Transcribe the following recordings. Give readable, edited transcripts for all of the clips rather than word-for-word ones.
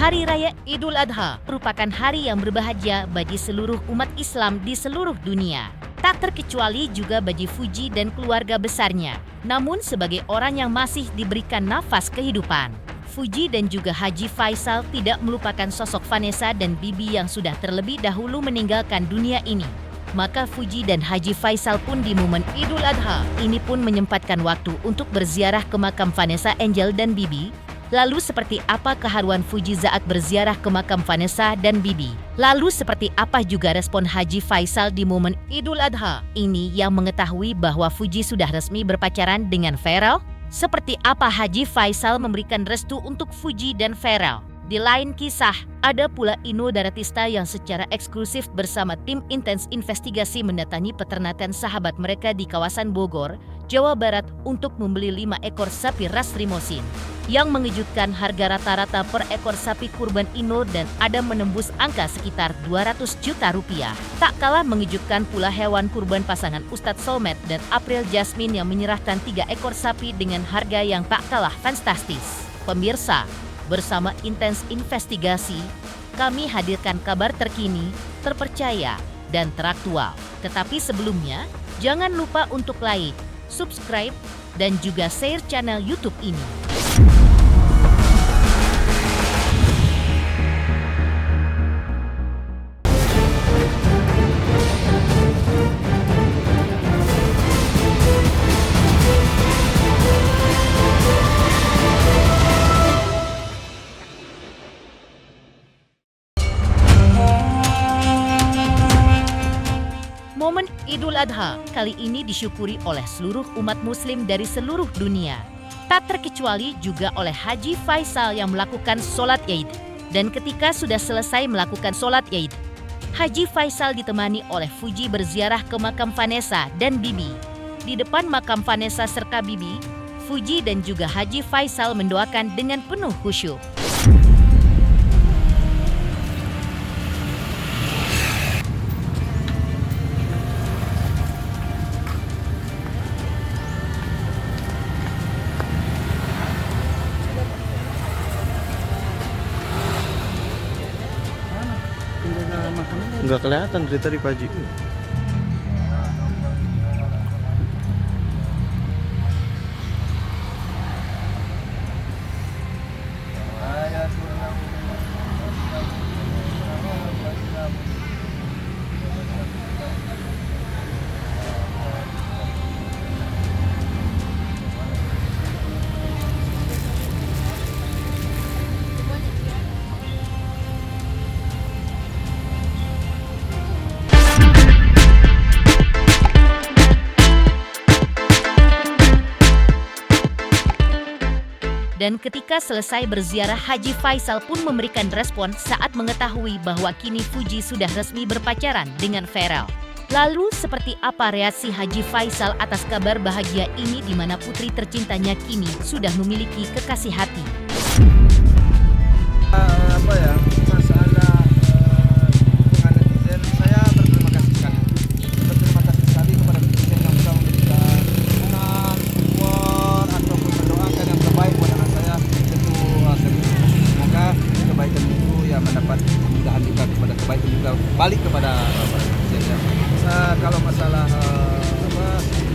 Hari Raya Idul Adha merupakan hari yang berbahagia bagi seluruh umat Islam di seluruh dunia. Tak terkecuali juga bagi Fuji dan keluarga besarnya. Namun sebagai orang yang masih diberikan nafas kehidupan, Fuji dan juga Haji Faisal tidak melupakan sosok Vanessa dan Bibi yang sudah terlebih dahulu meninggalkan dunia ini. Maka Fuji dan Haji Faisal pun di momen Idul Adha ini pun menyempatkan waktu untuk berziarah ke makam Vanessa Angel dan Bibi. Lalu seperti apa keharuan Fuji saat berziarah ke makam Vanessa dan Bibi? Lalu seperti apa juga respon Haji Faisal di momen Idul Adha ini yang mengetahui bahwa Fuji sudah resmi berpacaran dengan Pharrell? Seperti apa Haji Faisal memberikan restu untuk Fuji dan Pharrell? Di lain kisah, ada pula Inul Daratista yang secara eksklusif bersama tim intens investigasi mendatangi peternakan sahabat mereka di kawasan Bogor, Jawa Barat untuk membeli 5 ekor sapi ras Limousin. Yang mengejutkan, harga rata-rata per ekor sapi kurban Inul dan Adam menembus angka sekitar 200 juta rupiah. Tak kalah mengejutkan pula hewan kurban pasangan Ustadz Solmed dan April Jasmine yang menyerahkan 3 ekor sapi dengan harga yang tak kalah fantastis. Pemirsa, bersama intens investigasi, kami hadirkan kabar terkini, terpercaya, dan teraktual. Tetapi sebelumnya, jangan lupa untuk like, subscribe, dan juga share channel YouTube ini. Momen Idul Adha kali ini disyukuri oleh seluruh umat muslim dari seluruh dunia. Tak terkecuali juga oleh Haji Faisal yang melakukan sholat Id. Dan ketika sudah selesai melakukan sholat Id, Haji Faisal ditemani oleh Fuji berziarah ke makam Vanessa dan Bibi. Di depan makam Vanessa serta Bibi, Fuji dan juga Haji Faisal mendoakan dengan penuh khusyuk. Nggak kelihatan dari tadi Pak Haji. Dan ketika selesai berziarah, Haji Faisal pun memberikan respon saat mengetahui bahwa kini Fuji sudah resmi berpacaran dengan Pharrell. Lalu seperti apa reaksi Haji Faisal atas kabar bahagia ini di mana putri tercintanya kini sudah memiliki kekasih hati? Masalah hubungan netizen, saya berterima kasih sekali. Berterima kasih sekali kepada netizen yang sudah memberikan dukungan, support, ataupun mendoakan yang terbaik buat anak saya. Tentu semoga kebaikan itu ya mendapat kemudahan juga kepada kebaikan juga balik kepada netizen ya. Kalau masalah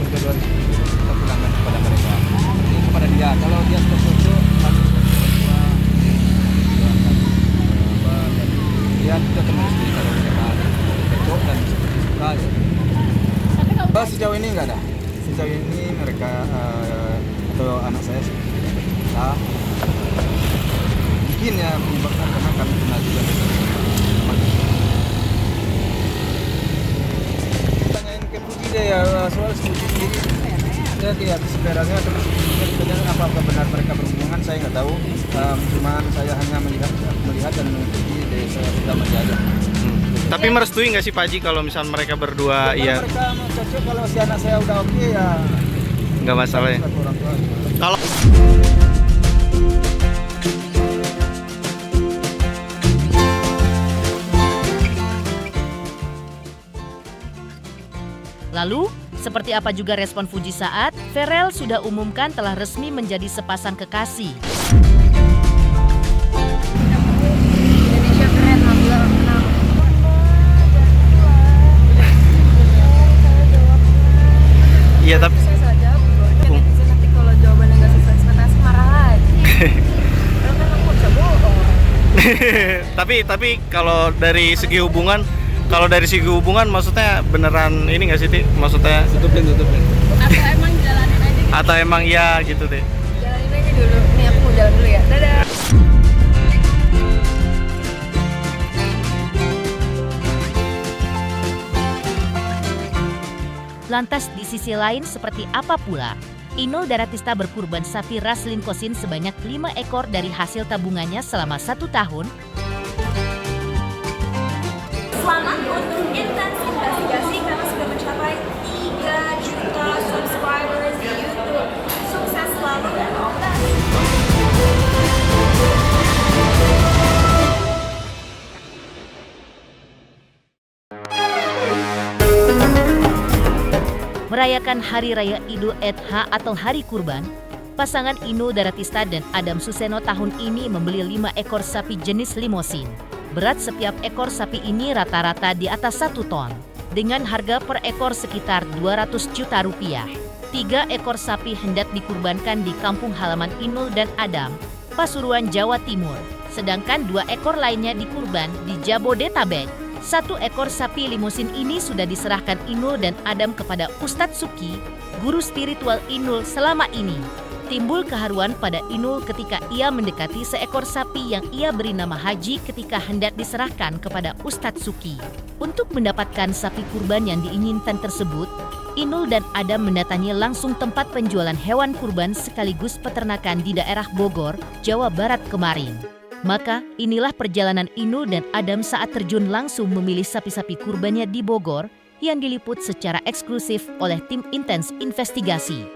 perjodohan itu kita pulangkan kepada mereka, kepada dia. Kalau dia sesuatu ya kita akan merestui kalau mereka cocok dan seperti suka ya. Sejauh ini nggak ada. Sejauh ini mereka atau anak saya bisa mungkin ya menyebabkan karena kami kenal juga. Tanyain ke Fuji deh ya soal Fuji sendiri. Ya tidak sebenarnya sebenarnya apakah benar mereka berhubungan saya nggak tahu. Cuman saya hanya melihat dan mengikuti dari sudah menjaga. Tapi merestui nggak sih Pak Haji kalau misalnya mereka berdua ya? Mereka mau cocok, kalau si anak saya udah oke ya nggak masalah ya. Kalau Lalu, seperti apa juga respon Fuji saat Pharrell sudah umumkan telah resmi menjadi sepasang kekasih? Kan aku bisa bohong. Tapi kalau dari segi hubungan, maksudnya beneran ini nggak sih, Ti? Maksudnya Tutupin. Atau emang jalanin aja gitu. atau emang ya gitu, Ti? Jalanin aja dulu. Nih aku mau jalan dulu ya. Dadah. Lantas di sisi lain seperti apa pula? Inul Daratista berkurban sapi ras Linkosin sebanyak 5 ekor dari hasil tabungannya selama 1 tahun. Selamat untuk Intens Investigasi karena sudah mencapai 3 juta subscribers di YouTube. Sukses selalu dan all the best. Merayakan Hari Raya Idul Adha atau Hari Kurban, pasangan Inul Daratista dan Adam Suseno tahun ini membeli 5 ekor sapi jenis limosin. Berat setiap ekor sapi ini rata-rata di atas 1 ton, dengan harga per ekor sekitar 200 juta rupiah. 3 ekor sapi hendak dikurbankan di kampung halaman Inul dan Adam, Pasuruan, Jawa Timur. Sedangkan 2 ekor lainnya dikurban di Jabodetabek. 1 ekor sapi limusin ini sudah diserahkan Inul dan Adam kepada Ustadz Suki, guru spiritual Inul selama ini. Timbul keharuan pada Inul ketika ia mendekati seekor sapi yang ia beri nama Haji ketika hendak diserahkan kepada Ustadz Suki. Untuk mendapatkan sapi kurban yang diinginkan tersebut, Inul dan Adam mendatangi langsung tempat penjualan hewan kurban sekaligus peternakan di daerah Bogor, Jawa Barat kemarin. Maka inilah perjalanan Inul dan Adam saat terjun langsung memilih sapi-sapi kurbannya di Bogor yang diliput secara eksklusif oleh tim Intens Investigasi.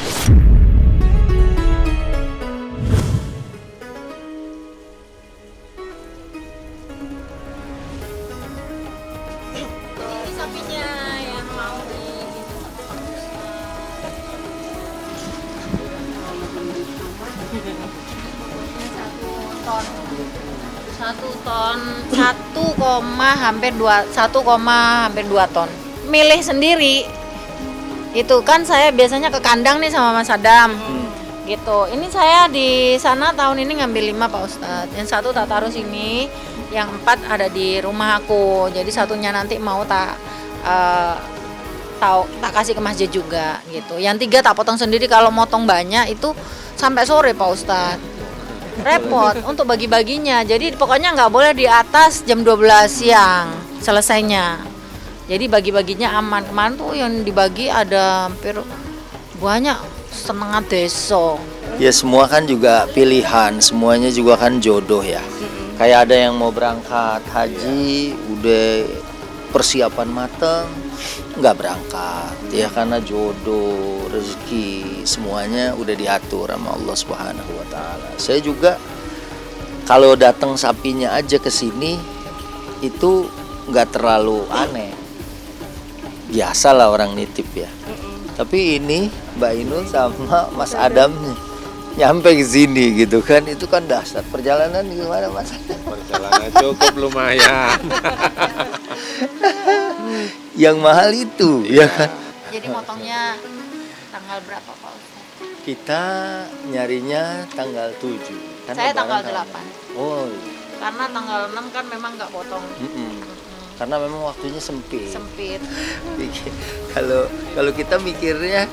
Ini sapinya yang mau di satu ton 1,2 ton. Milih sendiri. Itu kan saya biasanya ke kandang nih sama Mas Adam. Gitu. Ini saya di sana tahun ini ngambil 5 Pak Ustadz. Yang 1 tak taruh sini, yang 4 ada di rumah aku. Jadi satunya nanti mau tak kasih ke masjid juga gitu. Yang 3 tak potong sendiri, kalau motong banyak itu sampai sore Pak Ustadz. Repot untuk bagi-baginya. Jadi pokoknya nggak boleh di atas jam 12 siang selesainya. Jadi bagi-baginya aman. Kemarin tuh yang dibagi ada hampir banyak, setengah desa. Ya semua kan juga pilihan, semuanya juga kan jodoh ya. Kayak ada yang mau berangkat haji, udah persiapan mateng, nggak berangkat ya karena jodoh, rezeki, semuanya udah diatur sama Allah Subhanahu wa taala. Saya juga kalau datang sapinya aja ke sini itu nggak terlalu aneh. Biasalah orang nitip ya. Tapi ini Mbak Inul sama Mas Adam nyampe ke sini gitu kan, itu kan dahsyat. Perjalanan gimana Mas? Perjalanan cukup lumayan. Yang mahal itu ya kan. Jadi motongnya tanggal berapa Pak Ustadz? Kita nyarinya tanggal 7. Kan Saya lebaran tanggal 8. Oh. Karena tanggal 6 kan memang nggak potong. Karena memang waktunya sempit. Sempit. Kalau kita mikirnya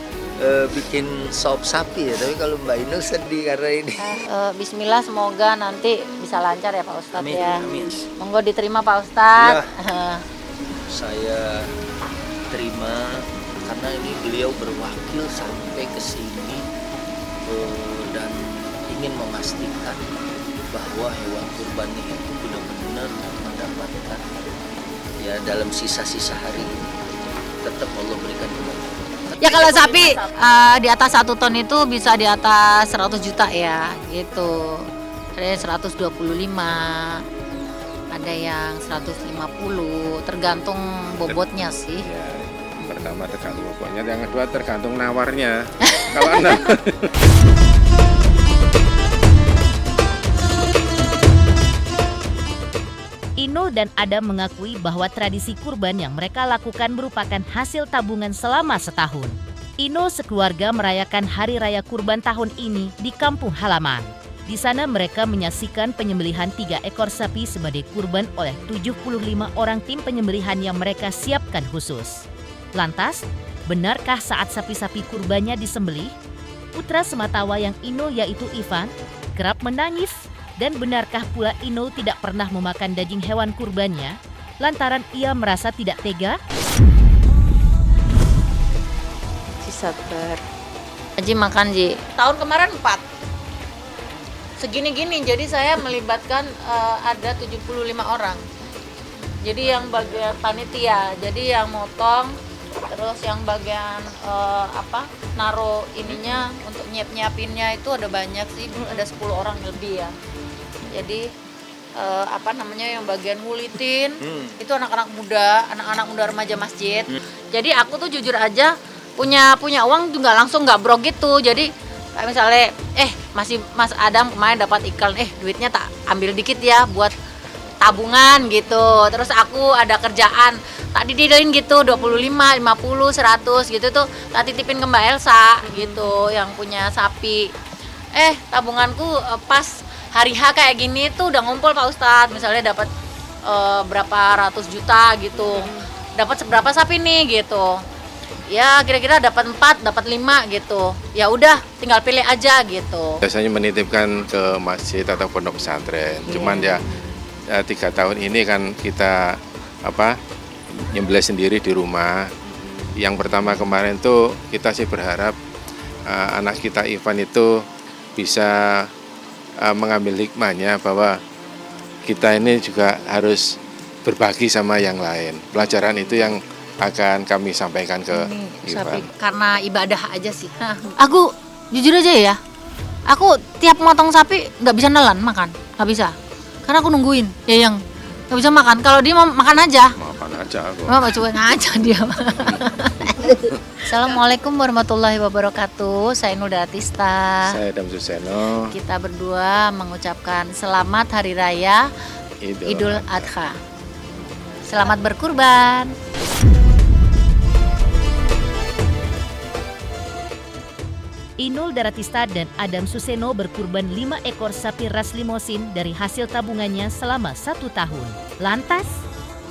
bikin sop sapi ya, tapi kalau Mbak Inul sedih karena ini. Bismillah, semoga nanti bisa lancar ya Pak Ustadz. Amin, ya. amin. Monggo diterima Pak Ustadz. Saya terima karena ini beliau berwakil sampai ke sini dan ingin memastikan bahwa hewan kurbannya itu benar-benar mendapatkan ya dalam sisa-sisa hari ini tetap Allah berikan kebahagiaan. Ya kalau sapi di atas 1 ton itu bisa di atas 100 juta ya gitu. Ada 125, ada yang 150, tergantung bobotnya sih. Ya, pertama tergantung bobotnya, yang kedua tergantung nawarnya. Kalau Anda Inul dan Adam mengakui bahwa tradisi kurban yang mereka lakukan merupakan hasil tabungan selama setahun. Inul sekeluarga merayakan Hari Raya Kurban tahun ini di kampung halaman. Di sana mereka menyaksikan penyembelihan 3 ekor sapi sebagai kurban oleh 75 orang tim penyembelihan yang mereka siapkan khusus. Lantas, benarkah saat sapi-sapi kurbannya disembelih, putra sematawa yang Ino yaitu Ivan kerap menangis? Dan benarkah pula Ino tidak pernah memakan daging hewan kurbannya lantaran ia merasa tidak tega? Sabar. Haji makan, Ji. Tahun kemarin 4. Segini-gini, jadi saya melibatkan ada 75 orang. Jadi yang bagian panitia, jadi yang motong, terus yang bagian naro ininya untuk nyiapinnya itu ada banyak sih, ada 10 orang lebih ya. Jadi yang bagian ngulitin itu anak-anak muda remaja masjid. Jadi aku tuh jujur aja punya uang juga langsung nggak brok gitu. Jadi kayak misalnya Mas Adam kemarin dapat iklan, duitnya tak ambil dikit ya buat tabungan gitu. Terus aku ada kerjaan tak didilin gitu 25, 50, 100 gitu tuh tak titipin ke Mbak Elsa gitu yang punya sapi. Tabunganku pas hari H kayak gini tuh udah ngumpul Pak Ustadz, misalnya dapat berapa ratus juta gitu, dapat seberapa sapi nih gitu, ya kira-kira dapat 4, dapat 5 gitu, ya udah tinggal pilih aja gitu. Biasanya menitipkan ke masjid atau pondok pesantren, cuman ya 3 tahun ini kan kita nyembelih sendiri di rumah. Yang pertama kemarin tuh kita sih berharap anak kita Ivan itu bisa mengambil hikmahnya bahwa kita ini juga harus berbagi sama yang lain. Pelajaran itu yang akan kami sampaikan ke Ivan. Karena ibadah aja sih. Aku jujur aja ya, aku tiap motong sapi nggak bisa nelan makan, nggak bisa. Karena aku nungguin, ya yang nggak bisa makan. Kalau dia mau makan aja. Makan aja aku. Coba ngaca dia. Assalamualaikum warahmatullahi wabarakatuh. Saya Inul Daratista. Saya Adam Suseno. Kita berdua mengucapkan selamat Hari Raya Idul Adha. Selamat berkurban. Inul Daratista dan Adam Suseno berkurban 5 ekor sapi ras limosin dari hasil tabungannya selama 1 tahun. Lantas,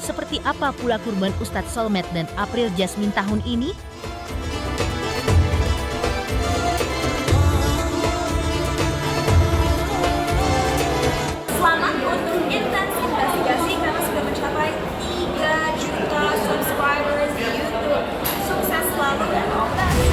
seperti apa pula kurban Ustadz Solmed dan April Jasmine tahun ini? Selamat untuk Intens Investigasi karena sudah mencapai 3 juta subscribers di YouTube. Sukses selalu dan all the best.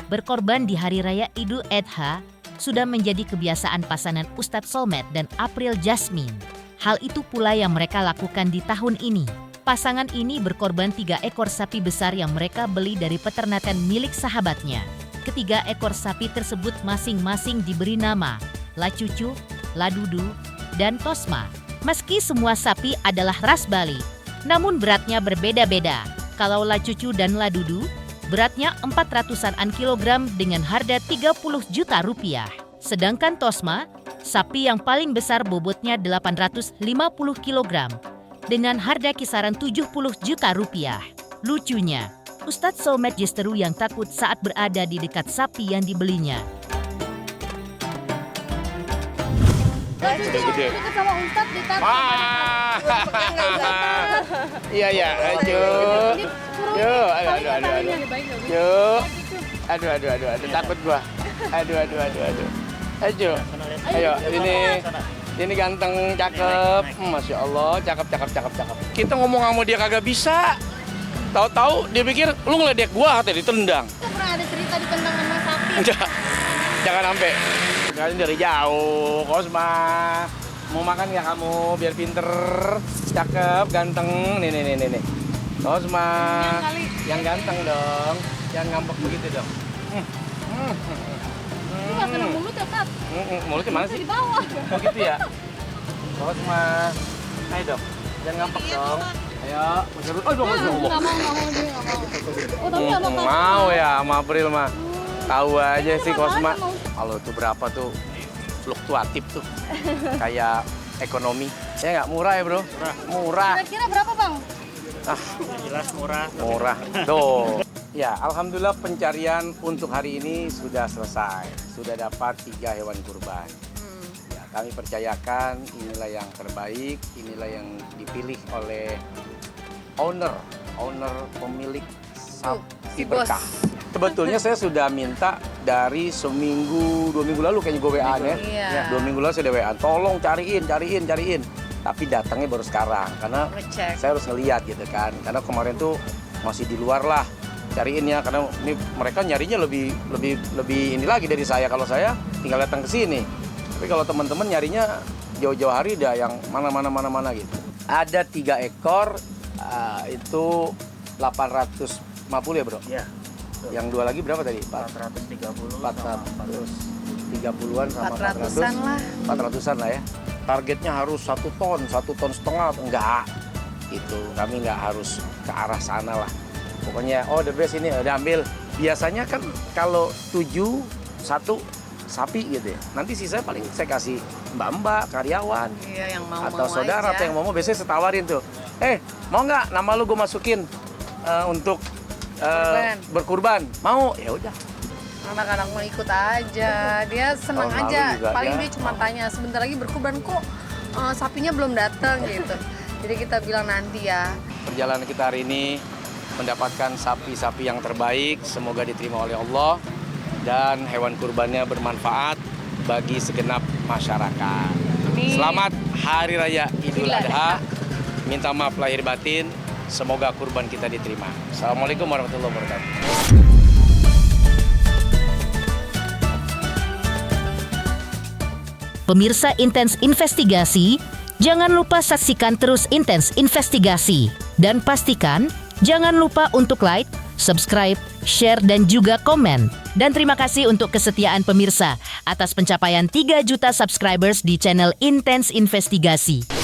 Berkorban di Hari Raya Idul Adha sudah menjadi kebiasaan pasangan Ustadz Solmed dan April Jasmine. Hal itu pula yang mereka lakukan di tahun ini. Pasangan ini berkorban 3 ekor sapi besar yang mereka beli dari peternakan milik sahabatnya. Ketiga ekor sapi tersebut masing-masing diberi nama Lacucu, Ladudu, dan Tosma. Meski semua sapi adalah ras Bali, namun beratnya berbeda-beda. Kalau Lacucu dan Ladudu, beratnya 400-an kilogram dengan harga 30 juta rupiah. Sedangkan Tosma, sapi yang paling besar bobotnya 850 kilogram dengan harga kisaran 70 juta rupiah. Lucunya, Ustadz Solmed justru yang takut saat berada di dekat sapi yang dibelinya. Gede-gede. Iya, aduh. Yuk, aduh, takut gua. Aduh. Ayo, ini ganteng, cakep. Masya Allah, cakep. Kita ngomong sama dia kagak bisa. Tahu-tahu dia pikir lu ngeledek gua, katanya ditendang. Pernah ada cerita ditendang sama sapi? Enggak, jangan sampai. Kalian dari jauh, Kosma. Mau makan nggak kamu? Biar pinter, cakep, ganteng. Nih. Kosma, yang ganteng dong. Jangan ngambek begitu dong. Lu nggak kena mulut ya, Kak? Mulutnya mana sih? Di bawah. Oh gitu ya? Kosma, ayo dong. Jangan ngambek dong. Ayo, menurut. Oh, dong. Nggak mau dia nggak mau. Oh, tapi nggak mau. Mau ya, sama April mah. Tahu aja sih Kosma. Kalau tuh berapa tuh fluktuatif tuh. Kayak ekonomi. Ya nggak murah ya bro? Murah. Kira-kira berapa bang? Jelas murah. Murah. Tuh. Ya, alhamdulillah pencarian untuk hari ini sudah selesai. Sudah dapat 3 hewan kurban. Ya, kami percayakan inilah yang terbaik, inilah yang dipilih oleh owner pemilik sapi si bos. berkah. Sebetulnya saya sudah minta dari seminggu, 2 minggu lalu kayaknya gue WA ya. Iya. 2 minggu lalu saya udah WA, tolong cariin. Tapi datangnya baru sekarang karena Ngecek. saya harus ngeliat gitu kan. Karena kemarin tuh masih di luar lah cariin ya, karena ini mereka nyarinya lebih ini lagi dari saya. Kalau saya tinggal datang ke sini. Tapi kalau teman-teman nyarinya jauh-jauh hari dah yang mana gitu. Ada 3 ekor itu 850 ya bro? Iya. Yang 2 lagi berapa tadi? 430. 430-an sama 400-an lah. 400-an lah ya. Targetnya harus 1 ton, 1,5 ton. Enggak. Itu kami nggak harus ke arah sana lah. Pokoknya the best ini udah ambil. Biasanya kan kalau 7 1 sapi gitu ya. Nanti sisa paling saya kasih mbak-mbak, karyawan, Iya, yang mau atau saudara aja. atau yang mau biasanya saya tawarin tuh. Mau nggak nama lu gue masukin untuk berkurban? Mau? Ya udah. Anak-anak mau ikut aja, dia senang Tahun lalu aja. juga Paling ya. dia cuma tanya sebentar lagi berkurban kok sapinya belum datang gitu. Jadi kita bilang nanti ya. Perjalanan kita hari ini mendapatkan sapi-sapi yang terbaik, semoga diterima oleh Allah dan hewan kurbannya bermanfaat bagi segenap masyarakat. Amin. Selamat Hari Raya Idul Adha. Minta maaf lahir batin, semoga kurban kita diterima. Assalamualaikum warahmatullahi wabarakatuh. Pemirsa Intens Investigasi, jangan lupa saksikan terus Intens Investigasi. Dan pastikan, jangan lupa untuk like, subscribe, share, dan juga komen. Dan terima kasih untuk kesetiaan pemirsa atas pencapaian 3 juta subscribers di channel Intens Investigasi.